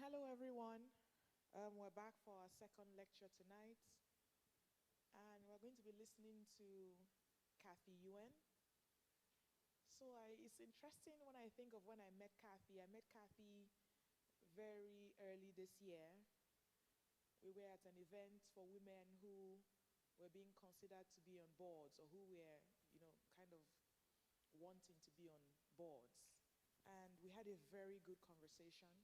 Hello, everyone. We're back for our second lecture tonight, and we're going to be listening to Kathy Yuen. It's interesting when I think of when I met Kathy. I met Kathy very early this year. We were at an event for women who were being considered to be on boards or who were, kind of wanting to be on boards. And we had a very good conversation.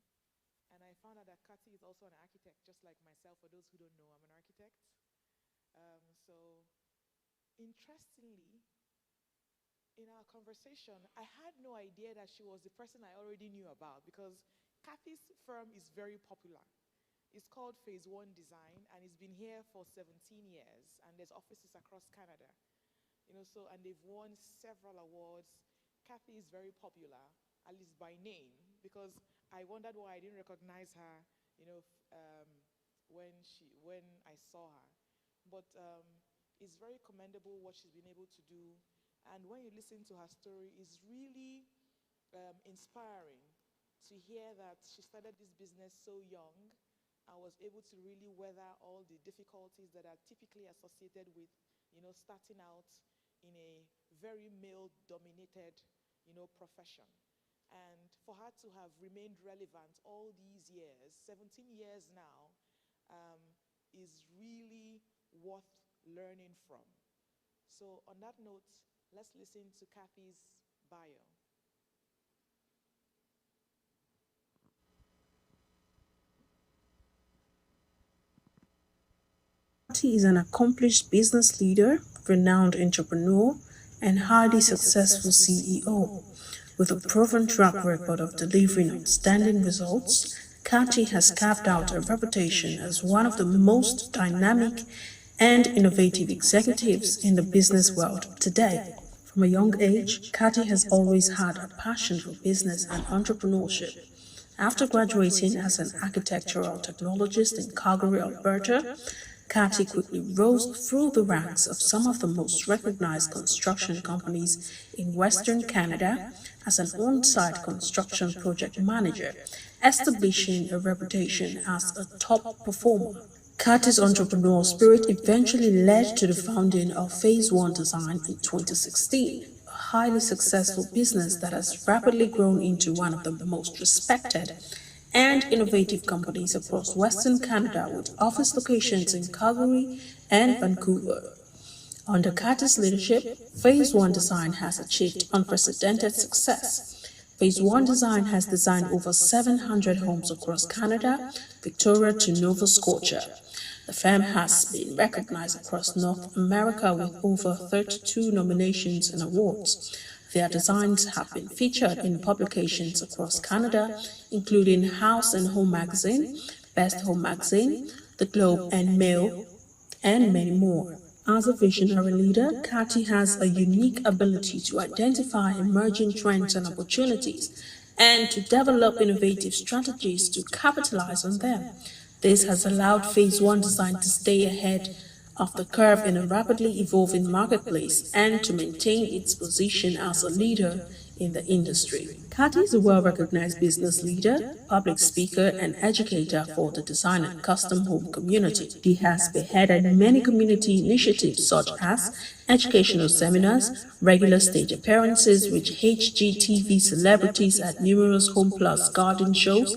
And I found out that Kathy is also an architect, just like myself. For those who don't know, I'm an architect. So, interestingly, in our conversation, I had no idea that she was the person I already knew about because Kathy's firm is very popular. It's called Phase One Design, and it's been here for 17 years, and there's offices across Canada. And they've won several awards. Kathy is very popular, at least by name, because I wondered why I didn't recognize her, when I saw her. But it's very commendable what she's been able to do, and when you listen to her story, it's really inspiring to hear that she started this business so young and was able to really weather all the difficulties that are typically associated with, starting out in a very male-dominated, profession. And for her to have remained relevant all these years, 17 years now, is really worth learning from. So on that note, let's listen to Kathy's bio. He is an accomplished business leader, renowned entrepreneur, and highly successful CEO. With a proven track record of delivering outstanding results, Kati has carved out a reputation as one of the most dynamic and innovative executives in the business world today. From a young age, Kati has always had a passion for business and entrepreneurship. After graduating as an architectural technologist in Calgary, Alberta, Cathy quickly rose through the ranks of some of the most recognized construction companies in Western Canada as an on-site construction project manager, establishing a reputation as a top performer. Cathy's entrepreneurial spirit eventually led to the founding of Phase One Design in 2016, a highly successful business that has rapidly grown into one of the most respected and innovative companies across Western Canada with office locations in Calgary and Vancouver. Under Carter's leadership, Phase One Design has achieved unprecedented success. Phase One Design has designed over 700 homes across Canada, Victoria to Nova Scotia. The firm has been recognized across North America with over 32 nominations and awards. Their designs have been featured in publications across Canada, including House and Home Magazine, Best Home Magazine, The Globe and Mail, and many more. As a visionary leader, Cathy has a unique ability to identify emerging trends and opportunities and to develop innovative strategies to capitalize on them. This has allowed Phase One Design to stay ahead of the curve in a rapidly evolving marketplace and to maintain its position as a leader in the industry. Cathy is a well-recognized business leader, public speaker, and educator for the design and custom home community. She has spearheaded many community initiatives such as educational seminars, regular stage appearances with HGTV celebrities at numerous Home Plus garden shows,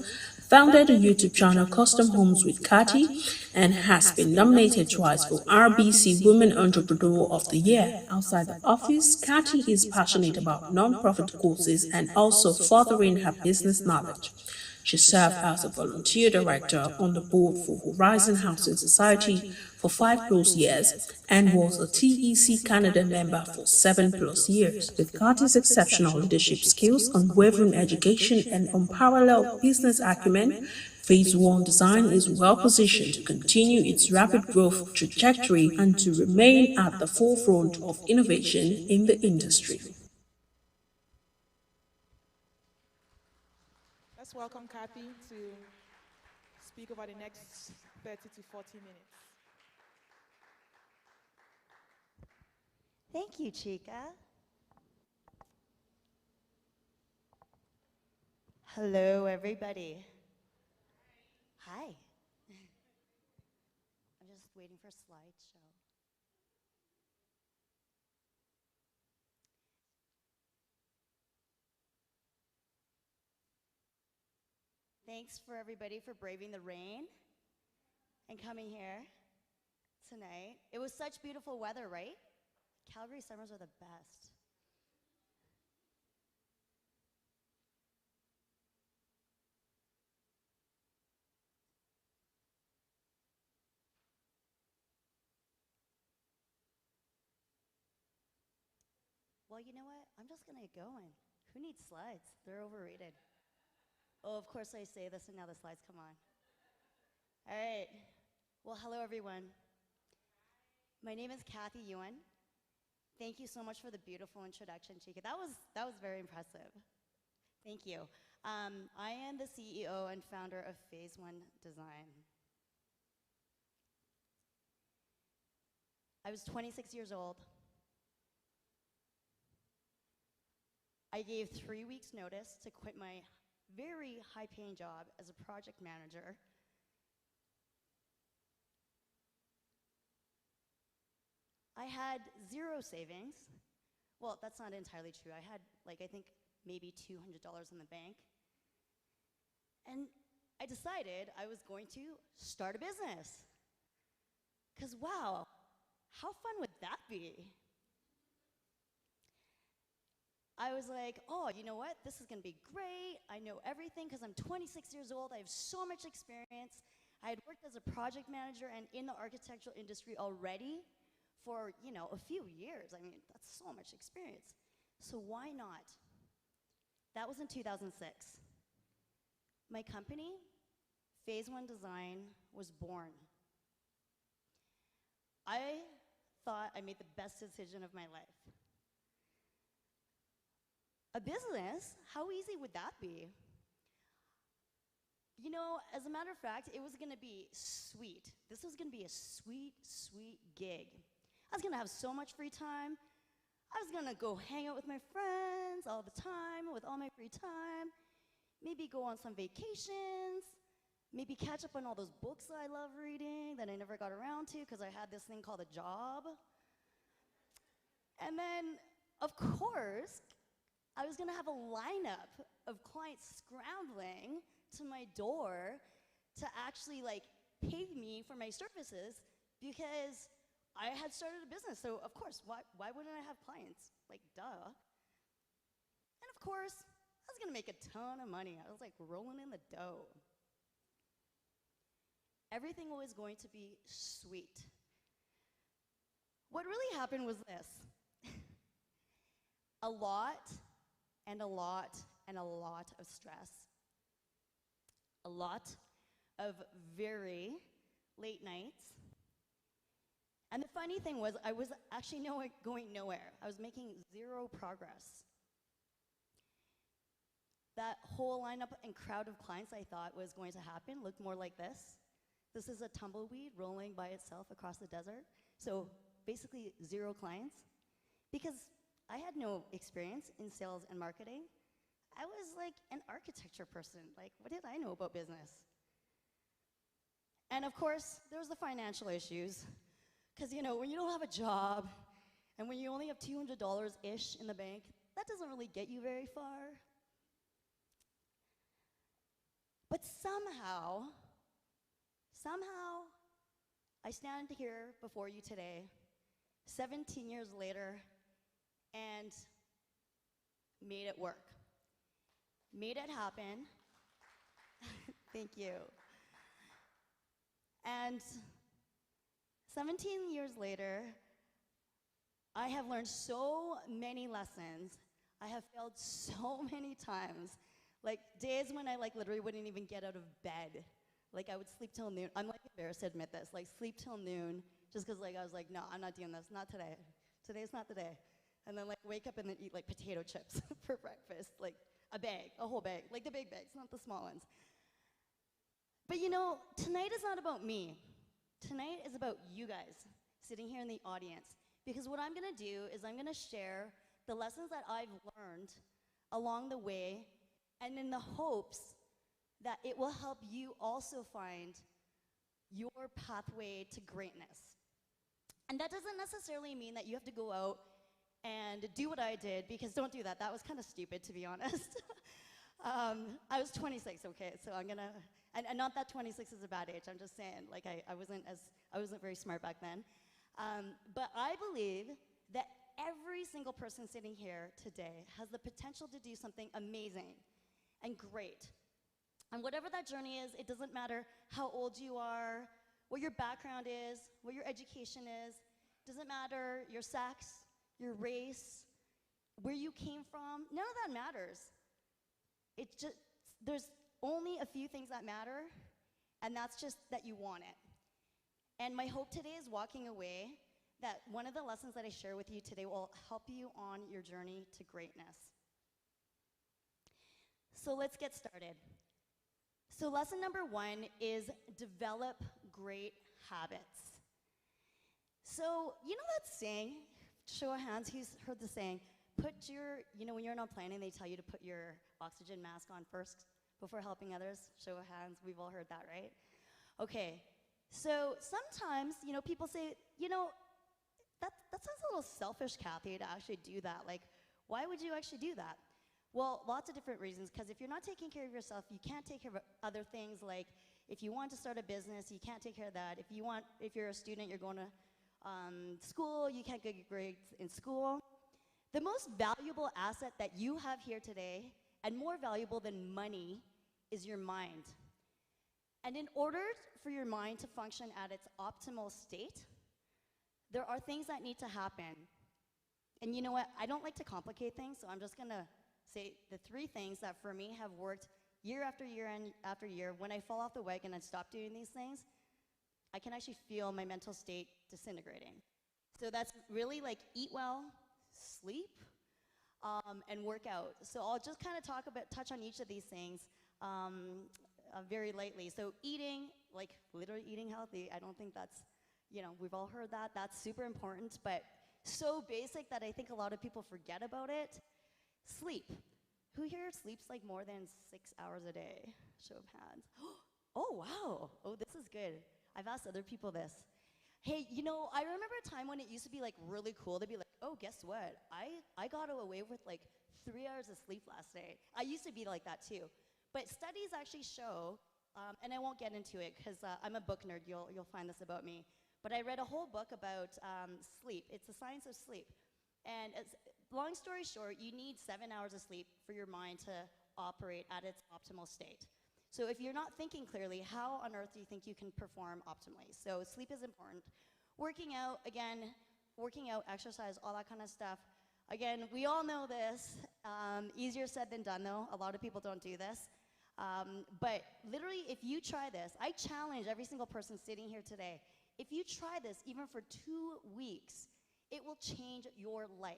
founded a YouTube channel, Custom Homes with Cathy, and has been nominated twice for RBC Women Entrepreneur of the Year. Outside the office, Cathy is passionate about non-profit causes and also furthering her business knowledge. She served as a volunteer director on the board for Horizon Housing Society for 5+ years and was a TEC Canada member for 7+ years. With Cathy's exceptional leadership skills, unwavering education, and unparalleled business acumen, Phase One Design is well positioned to continue its rapid growth trajectory and to remain at the forefront of innovation in the industry. Let's welcome Kathy to speak over the next 30 to 40 minutes. Thank you, Chica. Hello, everybody. just waiting for slideshow. Thanks for everybody for braving the rain and coming here tonight. It was such beautiful weather, right? Calgary summers are the best. Well, you know what? I'm just gonna get going. Who needs slides? They're overrated. Oh, of course I say this and now the slides come on. All right. Well, hello everyone. My name is Kathy Yuen. Thank you so much for the beautiful introduction, Chika. That was very impressive. Thank you. I am the CEO and founder of Phase One Design. I was 26 years old. I gave 3 weeks notice to quit my very high-paying job as a project manager. I had 0 savings. Well, that's not entirely true. I had, like, I think maybe $200 in the bank. And I decided I was going to start a business. Because, wow, how fun would that be? I was like, oh, you know what? This is going to be great. I know everything because I'm 26 years old. I have so much experience. I had worked as a project manager and in the architectural industry already for, you know, a few years. I mean, that's so much experience. So why not? That was in 2006. My company, Phase One Design, was born. I thought I made the best decision of my life. A business? How easy would that be? You know, as a matter of fact, it was gonna be sweet. This was gonna be a sweet, sweet gig. I was gonna have so much free time. I was gonna go hang out with my friends all the time, with all my free time. Maybe go on some vacations. Maybe catch up on all those books I love reading that I never got around to because I had this thing called a job. And then, of course, I was gonna have a lineup of clients scrambling to my door to actually like pay me for my services because I had started a business. So of course, why wouldn't I have clients? Like, duh. And of course, I was gonna make a ton of money. I was like rolling in the dough. Everything was going to be sweet. What really happened was this. A lot and a lot and a lot of stress. A lot of very late nights. And the funny thing was, I was actually going nowhere. I was making 0 progress. That whole lineup and crowd of clients I thought was going to happen looked more like this. This is a tumbleweed rolling by itself across the desert. So basically 0 clients. Because I had no experience in sales and marketing. I was like an architecture person. Like, what did I know about business? And of course, there was the financial issues. Because, you know, when you don't have a job, and when you only have $200-ish in the bank, that doesn't really get you very far. But somehow, I stand here before you today, 17 years later, and made it work. Made it happen. Thank you. And 17 years later, I have learned so many lessons. I have failed so many times. Like days when I like literally wouldn't even get out of bed. Like I would sleep till noon. I'm like embarrassed to admit this. Like sleep till noon just because like I was like, no, I'm not doing this. Not today. Today's not the day. And then like wake up and then eat like potato chips for breakfast. Like a bag, a whole bag. Like the big bags, not the small ones. But you know, tonight is not about me. Tonight is about you guys sitting here in the audience. Because what I'm gonna do is I'm gonna share the lessons that I've learned along the way and in the hopes that it will help you also find your pathway to greatness. And that doesn't necessarily mean that you have to go out and do what I did, because don't do that. That was kind of stupid, to be honest. I was 26, okay, so I'm gonna, and not that 26 is a bad age, I'm just saying, like, I wasn't very smart back then. But I believe that every single person sitting here today has the potential to do something amazing and great. And whatever that journey is, it doesn't matter how old you are, what your background is, what your education is, doesn't matter your sex, your race, where you came from, none of that matters. It's just, there's only a few things that matter, and that's just that you want it. And my hope today is walking away that one of the lessons that I share with you today will help you on your journey to greatness. So let's get started. So lesson number 1 is develop great habits. So you know that saying, show of hands, who's heard the saying, put your, you know, when you're not planning, they tell you to put your oxygen mask on first before helping others. Show of hands, we've all heard that, right? Okay, so sometimes, you know, people say, you know, that sounds a little selfish, Kathy, to actually do that. Like, why would you actually do that? Well, lots of different reasons, because if you're not taking care of yourself, you can't take care of other things. Like, if you want to start a business, you can't take care of that. If you're a student, you're going to school, you can't get grades in school. The most valuable asset that you have here today, and more valuable than money, is your mind. And in order for your mind to function at its optimal state, there are things that need to happen. And you know what? I don't like to complicate things, so I'm just going to say the 3 things that for me have worked year after year and after year. When I fall off the wagon and stop doing these things, I can actually feel my mental state disintegrating. So that's really like eat well, sleep, and work out. So I'll just kind of touch on each of these things very lightly. So eating, like literally eating healthy, I don't think that's, you know, we've all heard that. That's super important, but so basic that I think a lot of people forget about it. Sleep. Who here sleeps like more than 6 hours a day? Show of hands. Oh, wow. Oh, this is good. I've asked other people this. Hey, you know, I remember a time when it used to be like really cool to be like, oh, guess what? I got away with like 3 hours of sleep last night. I used to be like that too. But studies actually show, and I won't get into it because I'm a book nerd, you'll find this about me. But I read a whole book about sleep. It's the science of sleep. And long story short, you need 7 hours of sleep for your mind to operate at its optimal state. So if you're not thinking clearly, how on earth do you think you can perform optimally? So sleep is important. Working out, again, exercise, all that kind of stuff. Again, we all know this. Easier said than done, though. A lot of people don't do this. But literally, if you try this, I challenge every single person sitting here today, if you try this even for 2 weeks, it will change your life,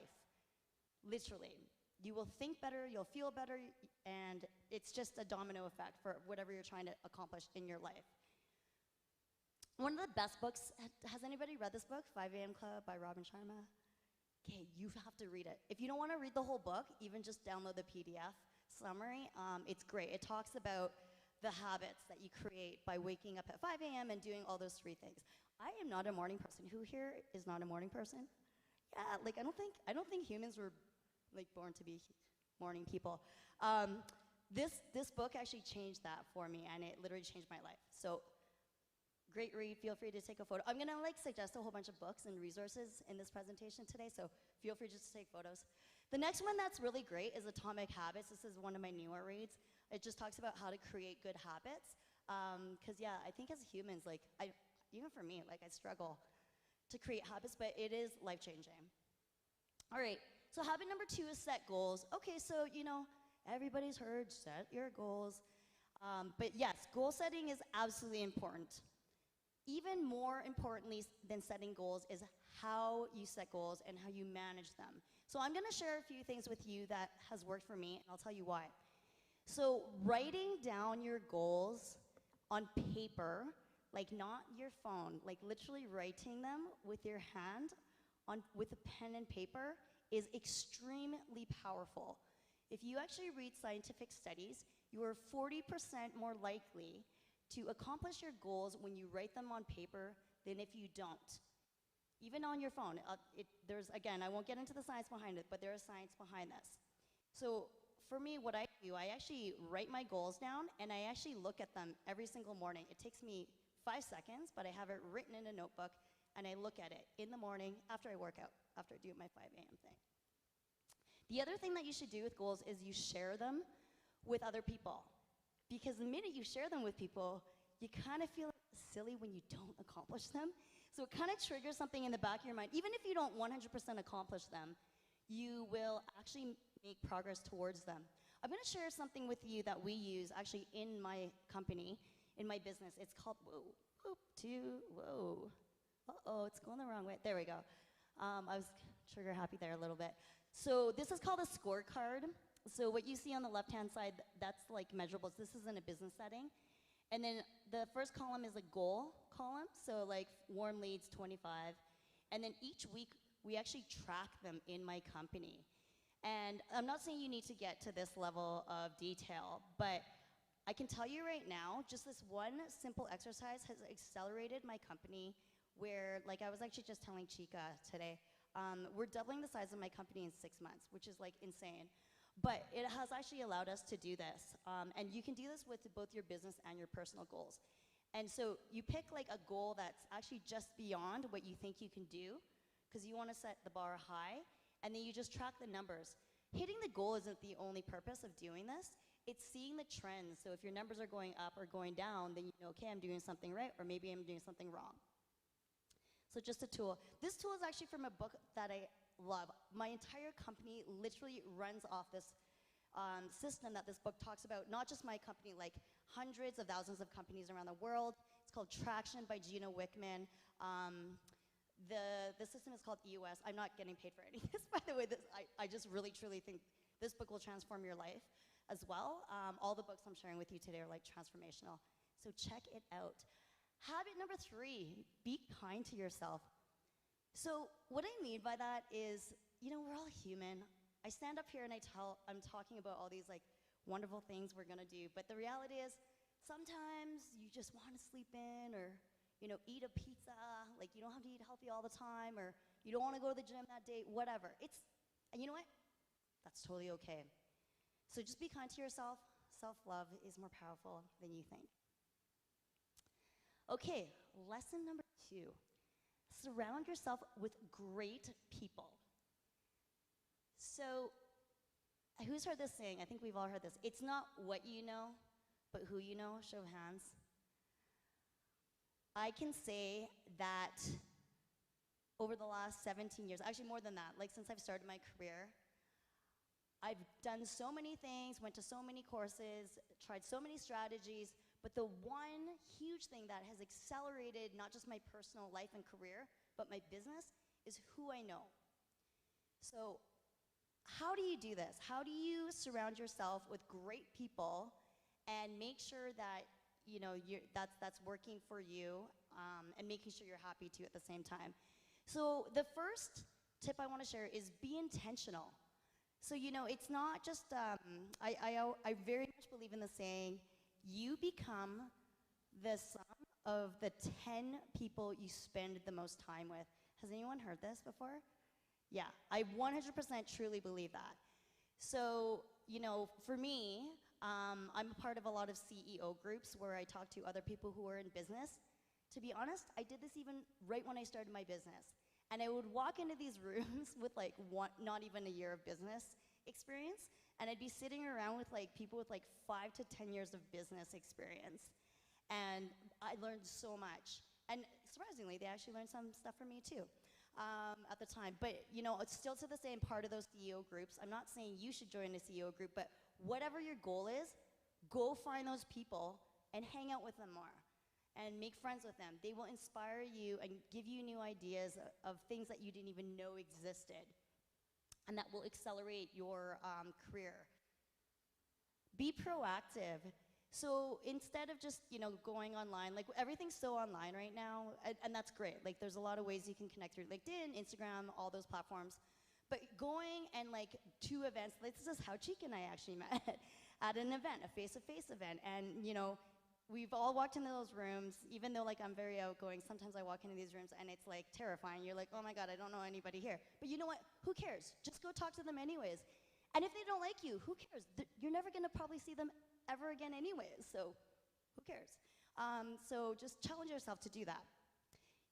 literally. You will think better, you'll feel better, and it's just a domino effect for whatever you're trying to accomplish in your life. One of the best books, has anybody read this book, 5 a.m. Club by Robin Sharma? Okay, you have to read it. If you don't want to read the whole book, even just download the PDF summary. It's great. It talks about the habits that you create by waking up at 5 a.m. and doing all those 3 things. I am not a morning person. Who here is not a morning person? Yeah, like I don't think humans were like born to be morning people. This book actually changed that for me, and it literally changed my life. So great read. Feel free to take a photo. I'm gonna like suggest a whole bunch of books and resources in this presentation today, so feel free just to take photos. The next one that's really great is Atomic Habits. This is one of my newer reads. It just talks about how to create good habits. Because yeah, I think as humans, like even for me, like I struggle to create habits, but it is life-changing. All right, so habit number 2 is set goals. Okay, so you know, everybody's heard set your goals. But yes, goal setting is absolutely important. Even more importantly than setting goals is how you set goals and how you manage them. So I'm gonna share a few things with you that has worked for me, and I'll tell you why. So writing down your goals on paper, like not your phone, like literally writing them with your hand with a pen and paper is extremely powerful. If you actually read scientific studies, you are 40% more likely to accomplish your goals when you write them on paper than if you don't. Even on your phone, there's, again, I won't get into the science behind it, but there is science behind this. So for me, what I do, I actually write my goals down, and I actually look at them every single morning. It takes me 5 seconds, but I have it written in a notebook, and I look at it in the morning after I work out, after I do my 5 a.m. thing. The other thing that you should do with goals is you share them with other people. Because the minute you share them with people, you kind of feel silly when you don't accomplish them. So it kind of triggers something in the back of your mind. Even if you don't 100% accomplish them, you will actually make progress towards them. I'm going to share something with you that we use actually in my company, in my business. It's called, whoa. Uh-oh, it's going the wrong way. There we go. I was trigger happy there a little bit. So this is called a scorecard. So what you see on the left-hand side, that's like measurables. This is in a business setting. And then the first column is a goal column, so like warm leads, 25. And then each week, we actually track them in my company. And I'm not saying you need to get to this level of detail, but I can tell you right now, just this one simple exercise has accelerated my company where, like I was actually just telling Chica today, we're doubling the size of my company in 6 months, which is like insane. But it has actually allowed us to do this. And you can do this with both your business and your personal goals. And so you pick like a goal that's actually just beyond what you think you can do, because you want to set the bar high, and then you just track the numbers. Hitting the goal isn't the only purpose of doing this. It's seeing the trends. So if your numbers are going up or going down, then you know, okay, I'm doing something right, or maybe I'm doing something wrong. So just a tool. This tool is actually from a book that I love. My entire company literally runs off this system that this book talks about, not just my company, like hundreds of thousands of companies around the world. It's called Traction by Gino Wickman. The system is called EOS. I'm not getting paid for any of this, by the way. I just really, truly think this book will transform your life as well. All the books I'm sharing with you today are like transformational. So check it out. Habit number 3, be kind to yourself. So what I mean by that is, you know, we're all human. I stand up here and I'm talking about all these like wonderful things we're gonna do, but the reality is sometimes you just want to sleep in, or, you know, eat a pizza, like you don't have to eat healthy all the time, or you don't want to go to the gym that day, whatever. And you know what? That's totally okay. So just be kind to yourself. Self-love is more powerful than you think. Okay, lesson number 2. Surround yourself with great people. So, who's heard this saying? I think we've all heard this. It's not what you know, but who you know. Show of hands. I can say that over the last 17 years, actually more than that, like since I've started my career, I've done so many things, went to so many courses, tried so many strategies, but the one huge thing that has accelerated not just my personal life and career, but my business, is who I know. So how do you do this? How do you surround yourself with great people and make sure that, you know, that's working for you, and making sure you're happy too at the same time? So the first tip I want to share is be intentional. So, you know, it's not just, I very much believe in the saying, you become the sum of the 10 people you spend the most time with. Has anyone heard this before? Yeah, I 100% truly believe that. So, you know, for me, I'm a part of a lot of CEO groups where I talk to other people who are in business. To be honest, I did this even right when I started my business. And I would walk into these rooms with like not even a year of business experience, and I'd be sitting around with like people with like 5 to 10 years of business experience. And I learned so much. And surprisingly, they actually learned some stuff from me too at the time. But you know, it's still to the same part of those CEO groups. I'm not saying you should join a CEO group, but whatever your goal is, go find those people and hang out with them more and make friends with them. They will inspire you and give you new ideas of things that you didn't even know existed, and that will accelerate your career. Be proactive. So instead of just, you know, going online, like everything's so online right now, and that's great. Like there's a lot of ways you can connect through LinkedIn, Instagram, all those platforms. But going and like to events, like this is how Cheek and I actually met at an event, a face-to-face event. And, you know, we've all walked into those rooms, even though like I'm very outgoing, sometimes I walk into these rooms and it's like terrifying. You're like, oh my God, I don't know anybody here. But you know what? Who cares? Just go talk to them anyways. And if they don't like you, who cares? You're never gonna probably see them ever again anyways, so who cares? So just challenge yourself to do that.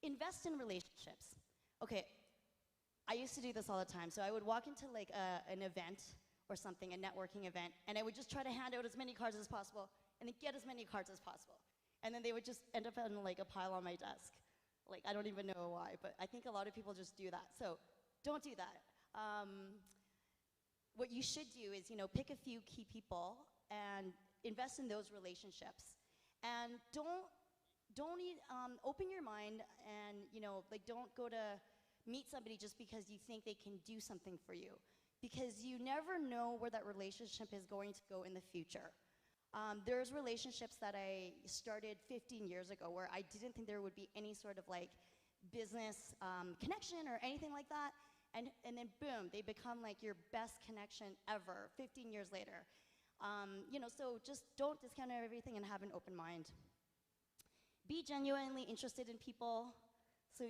Invest in relationships. Okay, I used to do this all the time. So I would walk into like an event or something, a networking event, and I would just try to hand out as many cards as possible and then get as many cards as possible. And then they would just end up in like a pile on my desk. Like, I don't even know why, but I think a lot of people just do that. So don't do that. What you should do is, pick a few key people and invest in those relationships. And open your mind and, don't go to meet somebody just because you think they can do something for you. Because you never know where that relationship is going to go in the future. There's relationships that I started 15 years ago where I didn't think there would be any sort of like business connection or anything like that. And then boom, they become like your best connection ever 15 years later. So just don't discount everything and have an open mind. Be genuinely interested in people. So,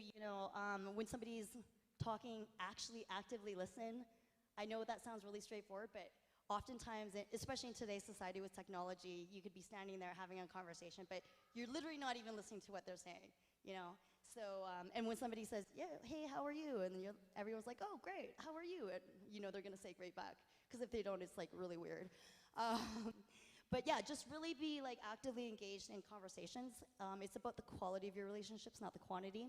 when somebody's talking, actually actively listen. I know that sounds really straightforward, but oftentimes, especially in today's society with technology, you could be standing there having a conversation, but you're literally not even listening to what they're saying, So, and when somebody says, yeah, hey, how are you? And then everyone's like, oh, great, how are you? And, they're gonna say great back, because if they don't, it's like really weird. But yeah, just really be like actively engaged in conversations. It's about the quality of your relationships, not the quantity.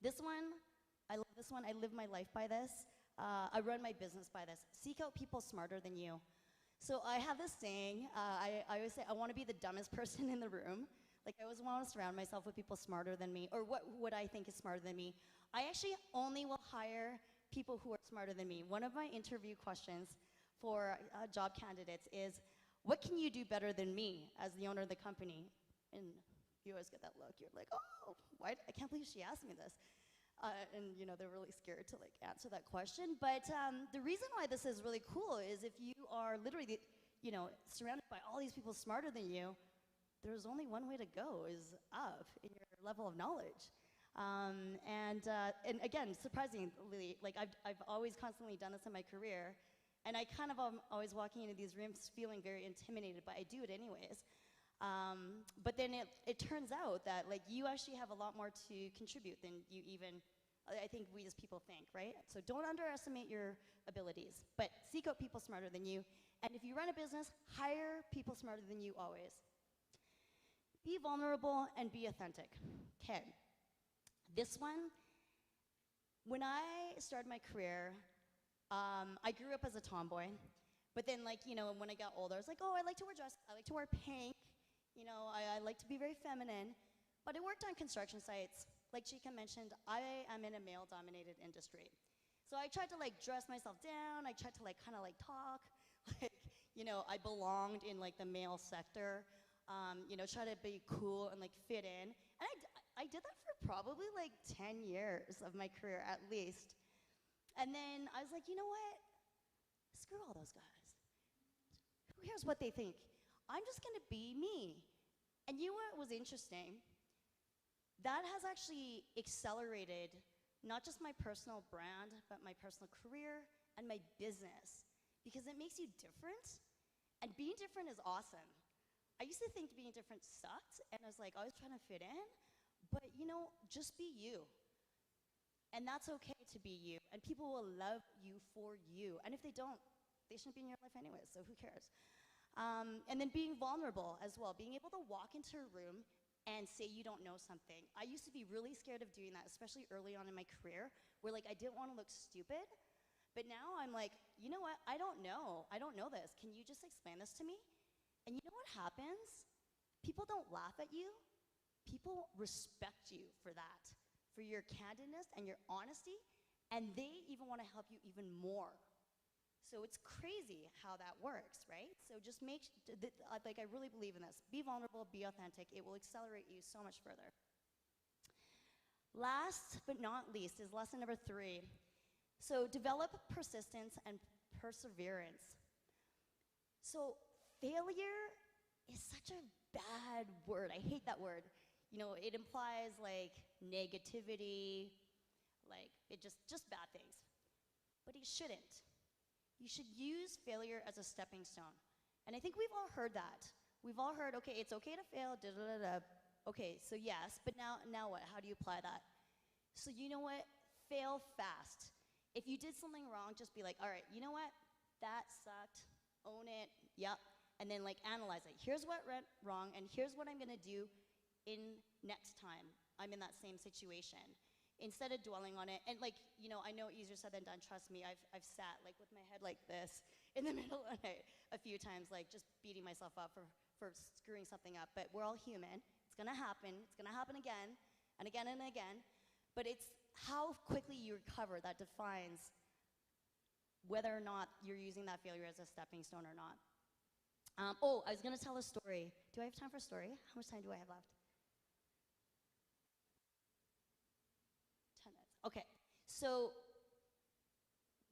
This one, I love this one. I live my life by this. I run my business by this. Seek out people smarter than you. So I have this saying, I always say, I want to be the dumbest person in the room. Like, I always want to surround myself with people smarter than me, or what I think is smarter than me. I actually only will hire people who are smarter than me. One of my interview questions for job candidates is, what can you do better than me as the owner of the company? And you always get that look. You're like, oh, why? I can't believe she asked me this. And they're really scared to like answer that question. But the reason why this is really cool is if you are literally, surrounded by all these people smarter than you, there's only one way to go, is up in your level of knowledge. And again, surprisingly, like I've always constantly done this in my career, and I kind of am always walking into these rooms feeling very intimidated, but I do it anyways. But then it turns out that like you actually have a lot more to contribute than you even, I think we as people think, right? So don't underestimate your abilities, but seek out people smarter than you. And if you run a business, hire people smarter than you always. Be vulnerable and be authentic. Okay. This one, when I started my career, I grew up as a tomboy, but then like, when I got older, I was like, oh, I like to wear dress, I like to wear pink, I like to be very feminine, but I worked on construction sites. Like Chika mentioned, I am in a male-dominated industry. So I tried to like dress myself down, I tried to like kind of like talk, like, I belonged in like the male sector, try to be cool and like fit in. And I did that for probably like 10 years of my career at least. And then I was like, you know what? Screw all those guys. Who cares what they think? I'm just gonna be me. And you know what was interesting? That has actually accelerated not just my personal brand, but my personal career and my business, because it makes you different, and being different is awesome. I used to think being different sucked, and I was like always trying to fit in, but just be you. And that's okay to be you, and people will love you for you. And if they don't, they shouldn't be in your life anyway, so who cares? And then being vulnerable as well, being able to walk into a room and say you don't know something. I used to be really scared of doing that, especially early on in my career, where like I didn't want to look stupid. But now I'm like, you know what? I don't know this. Can you just explain this to me? And you know what happens? People don't laugh at you. People respect you for that, for your candidness and your honesty, and they even want to help you even more. So it's crazy how that works, right? So just like I really believe in this. Be vulnerable, be authentic. It will accelerate you so much further. Last but not least is lesson number 3. So develop persistence and perseverance. So failure is such a bad word. I hate that word. You know, it implies like negativity, like it just bad things. But it shouldn't. You should use failure as a stepping stone. And I think we've all heard that. We've all heard, okay, it's okay to fail, da da da da. Okay, so yes, but now what? How do you apply that? So you know what? Fail fast. If you did something wrong, just be like, all right, you know what? That sucked. Own it. Yep. And then like analyze it. Here's what went wrong, and here's what I'm gonna do in next time I'm in that same situation. Instead of dwelling on it, and like, you know, I know easier said than done, trust me, I've sat like with my head like this in the middle of the night a few times, like just beating myself up for screwing something up, but we're all human. It's gonna happen again, and again and again, but it's how quickly you recover that defines whether or not you're using that failure as a stepping stone or not. Oh, I was gonna tell a story. Do I have time for a story? How much time do I have left? 10 minutes. Okay, so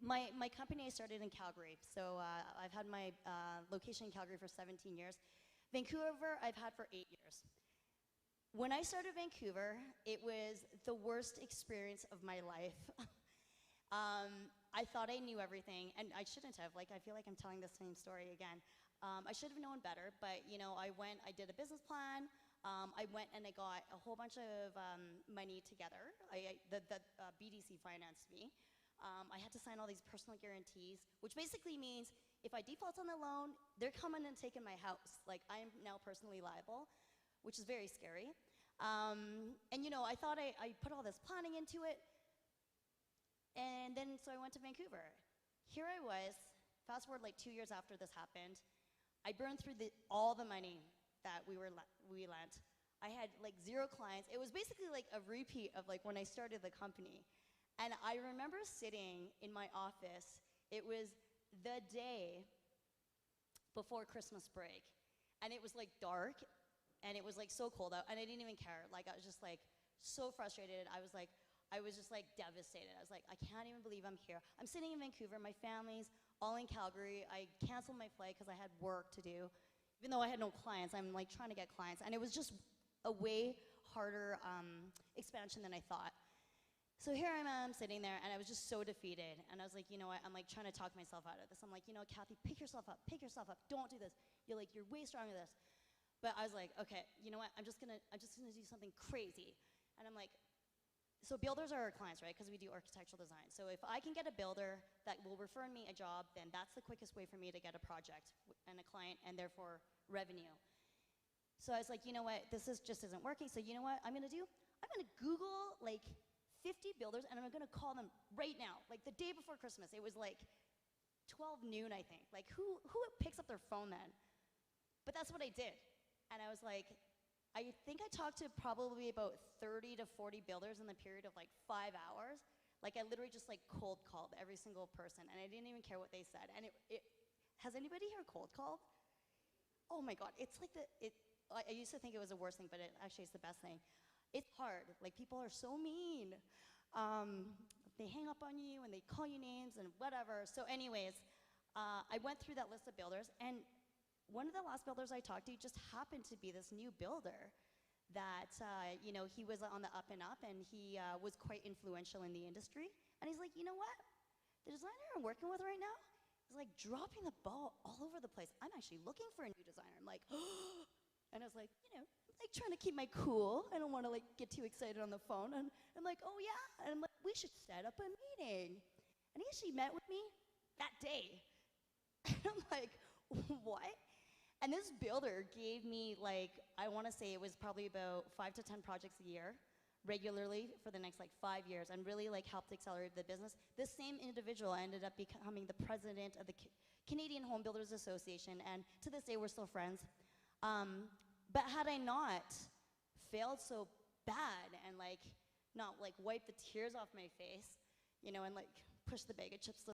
my company I started in Calgary. So I've had my location in Calgary for 17 years. Vancouver I've had for 8 years. When I started Vancouver, it was the worst experience of my life. I thought I knew everything, and I shouldn't have. Like, I feel like I'm telling the same story again. I should have known better, but you know, I did a business plan. I went and I got a whole bunch of money together. The BDC financed me. I had to sign all these personal guarantees, which basically means if I default on the loan, they're coming and taking my house. Like, I am now personally liable, which is very scary. And you know, I thought I put all this planning into it, and then so I went to Vancouver. Here I was, fast forward like 2 years after this happened. I burned through all the money that we lent. I had like 0 clients. It was basically like a repeat of like when I started the company. And I remember sitting in my office. It was the day before Christmas break, and it was like dark, and it was like so cold out, and I didn't even care. Like, I was just like so frustrated. I was just like devastated. I was like, I can't even believe I'm here. I'm sitting in Vancouver. My family's all in Calgary. I canceled my flight because I had work to do. Even though I had no clients, I'm like trying to get clients, and it was just a way harder expansion than I thought. So here I am sitting there, and I was just so defeated. And I was like, you know what? I'm like trying to talk myself out of this. I'm like, you know, Kathy, pick yourself up. Don't do this. You're way stronger than this. But I was like, okay, you know what? I'm just gonna do something crazy. And I'm like, so builders are our clients, right? Because we do architectural design. So if I can get a builder that will refer me a job, then that's the quickest way for me to get a project and a client, and therefore revenue. So I was like, you know what? This just isn't working. So you know what I'm gonna do? I'm gonna Google like 50 builders, and I'm gonna call them right now, like the day before Christmas. It was like 12 noon, I think. Like, who picks up their phone then? But that's what I did. And I was like, I think I talked to probably about 30 to 40 builders in the period of like 5 hours. Like, I literally just like cold called every single person, and I didn't even care what they said. And has anybody here cold called? Oh my God, it's like I used to think it was the worst thing, but actually it's the best thing. It's hard. Like, people are so mean. They hang up on you and they call you names and whatever. So anyways, I went through that list of builders, and one of the last builders I talked to just happened to be this new builder that, you know, he was on the up and up, and he was quite influential in the industry. And he's like, you know what? The designer I'm working with right now is like dropping the ball all over the place. I'm actually looking for a new designer. I'm like, oh. And I was like, you know, like trying to keep my cool. I don't want to like get too excited on the phone. And I'm like, oh yeah. And I'm like, we should set up a meeting. And he actually met with me that day. And I'm like, what? And this builder gave me like, I want to say it was probably about 5 to 10 projects a year, regularly for the next like 5 years, and really like helped accelerate the business. This same individual ended up becoming the president of the Canadian Home Builders Association, and to this day we're still friends. But had I not failed so bad and like not like wiped the tears off my face, you know, and like pushed the bag of chips to